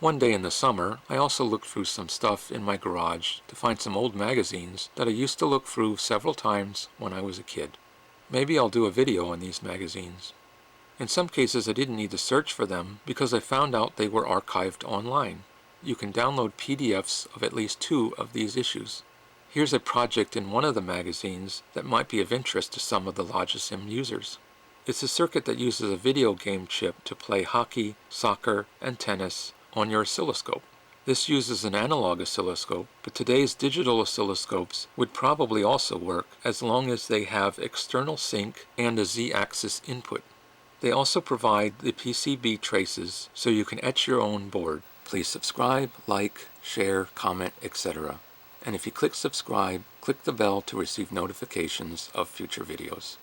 One day in the summer, I also looked through some stuff in my garage to find some old magazines that I used to look through several times when I was a kid. Maybe I'll do a video on these magazines. In some cases I didn't need to search for them because I found out they were archived online. You can download PDFs of at least 2 of these issues. Here's a project in one of the magazines that might be of interest to some of the Logisim users. It's a circuit that uses a video game chip to play hockey, soccer, and tennis on your oscilloscope. This uses an analog oscilloscope, but today's digital oscilloscopes would probably also work as long as they have external sync and a Z-axis input. They also provide the PCB traces so you can etch your own board. Please subscribe, like, share, comment, etc. And if you click subscribe, click the bell to receive notifications of future videos.